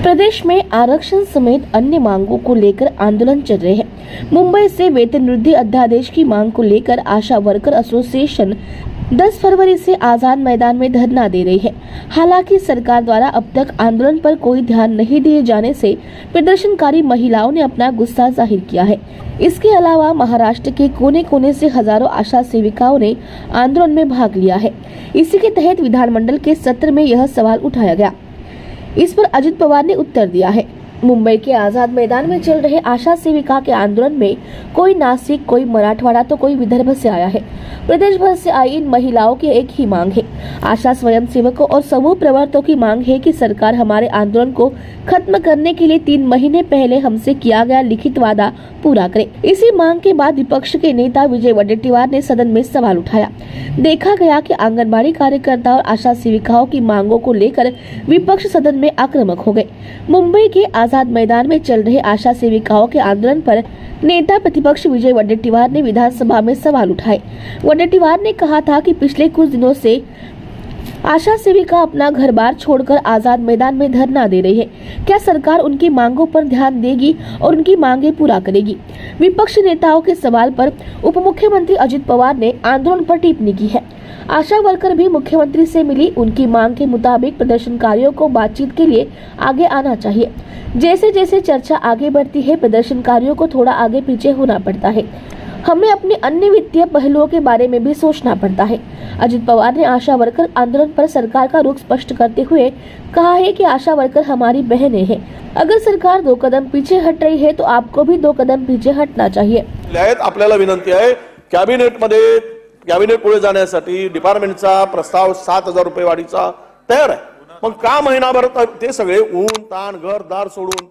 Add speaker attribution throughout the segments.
Speaker 1: प्रदेश में आरक्षण समेत अन्य मांगों को लेकर आंदोलन चल रहे हैं। मुंबई से वेतन वृद्धि अध्यादेश की मांग को लेकर आशा वर्कर एसोसिएशन 10 फरवरी से आजाद मैदान में धरना दे रही है। हालांकि सरकार द्वारा अब तक आंदोलन पर कोई ध्यान नहीं दिए जाने से प्रदर्शनकारी महिलाओं ने अपना गुस्सा जाहिर किया है। इसके अलावा महाराष्ट्र के कोने कोने से हजारों आशा सेविकाओं ने आंदोलन में भाग लिया है। इसी के तहत विधानमंडल के सत्र में यह सवाल उठाया गया। इस पर अजित पवार ने उत्तर दिया है। मुंबई के आजाद मैदान में चल रहे आशा सेविका के आंदोलन में कोई नासिक, कोई मराठवाड़ा तो कोई विदर्भ से आया है। प्रदेश भर से आई इन महिलाओं की एक ही मांग है। आशा स्वयं सेवकों और समूह प्रवर्तकों की मांग है कि सरकार हमारे आंदोलन को खत्म करने के लिए 3 महीने पहले हमसे किया गया लिखित वादा पूरा करे। इसी मांग के बाद विपक्ष के नेता विजय वडेट्टीवार ने सदन में सवाल उठाया। देखा गया कि आंगनबाड़ी कार्यकर्ता और आशा सेविकाओं की मांगों को लेकर विपक्ष सदन में आक्रामक हो गए। मुंबई के आजाद मैदान में चल रहे आशा सेविकाओं के आंदोलन पर नेता प्रतिपक्ष विजय वडेट्टीवार ने विधानसभा में सवाल उठाए। वडेट्टीवार ने कहा था कि पिछले कुछ दिनों से आशा सेविका अपना घर बार छोड़कर आजाद मैदान में धरना दे रही है। क्या सरकार उनकी मांगों पर ध्यान देगी और उनकी मांगे पूरा करेगी? विपक्ष नेताओं के सवाल पर उप मुख्यमंत्री अजित पवार ने आंदोलन पर टिप्पणी की है। आशा वर्कर भी मुख्यमंत्री से मिली। उनकी मांग के मुताबिक प्रदर्शनकारियों को बातचीत के लिए आगे आना चाहिए। जैसे जैसे चर्चा आगे बढ़ती है, प्रदर्शनकारियों को थोड़ा आगे पीछे होना पड़ता है। हमें अपने अन्य वित्तीय पहलुओं के बारे में भी सोचना पड़ता है। अजित पवार ने आशा वर्कर आंदोलन पर सरकार का रुख स्पष्ट करते हुए कहा है कि आशा वर्कर हमारी बहनें हैं। अगर सरकार 2 कदम पीछे हट रही है तो आपको भी 2 कदम पीछे हटना चाहिए।
Speaker 2: आपल्याला विनंती आहे, कॅबिनेट पुढे जाण्यासाठी डिपार्टमेंटचा प्रस्ताव 7,000 रुपये वाढीचा तयार आहे। मग का महिनाभर ते सगळे ऊन ताण घरदार सोडून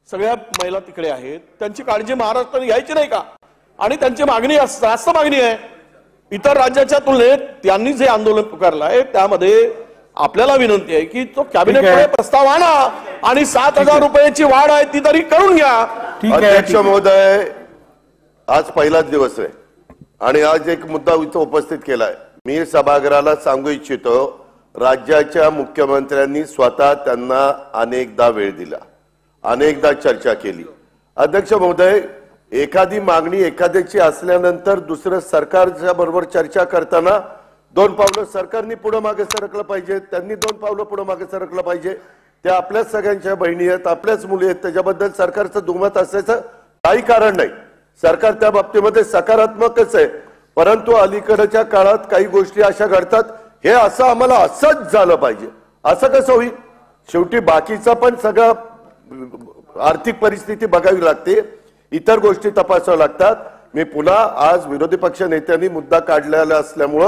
Speaker 2: सगळ्या महिला तिकडे आहेत, त्यांची काळजी महाराष्ट्राने घ्यायची नाही का? आणि त्यांची मागणी जास्त मागणी आहे। इतर राज्याच्या तुलनेत त्यांनी जे आंदोलन पुकारलं आहे त्यामध्ये आपल्याला विनंती आहे की तो कॅबिनेटमध्ये प्रस्ताव आणा आणि 7,000 रुपयाची वाढ आहे ती तरी करून घ्या।
Speaker 3: अध्यक्ष महोदय, आज पहिलाच दिवस आहे आणि आज एक मुद्दा इथं उपस्थित केलाय। मी सभागृहाला सांगू इच्छितो, राज्याच्या मुख्यमंत्र्यांनी स्वतः त्यांना अनेकदा वेळ दिला, अनेकदा चर्चा केली। अध्यक्ष महोदय, एखादी मागणी एखाद्याची असल्यानंतर दुसरं सरकारच्या बरोबर चर्चा करताना 2 पावलं सरकारने पुढे मागे सरकलं पाहिजे, त्यांनी 2 पावलं पुढे मागे सरकलं पाहिजे। त्या आपल्याच सगळ्यांच्या बहिणी आहेत, आपल्याच मुली आहेत, त्याच्याबद्दल सरकारचं दुमत असायचं काही कारण नाही। सरकार त्या बाबतीमध्ये सकारात्मकच आहे, परंतु अलीकडच्या काळात काही गोष्टी अशा घडतात, हे असं आम्हाला असंच झालं पाहिजे, असं कसं होईल? शेवटी बाकीचा पण सगळं आर्थिक परिस्थिती बघावी लागते, इतर गोष्टी तपासाव्या लागतात। मी पुन्हा आज विरोधी पक्ष नेत्यांनी मुद्दा काढलेला असल्यामुळे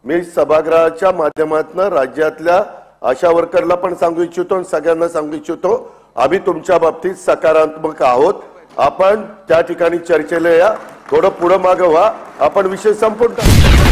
Speaker 3: मी सभागृहाच्या माध्यमातून राज्यातल्या आशा वर्करला पण सांगू इच्छितो, सगळ्यांना सांगू इच्छितो, आम्ही तुमच्या बाबतीत सकारात्मक आहोत। आपण त्या ठिकाणी चर्चेला या, थोडं पुढे मागे व्हा, आपण विषय संपूर्ण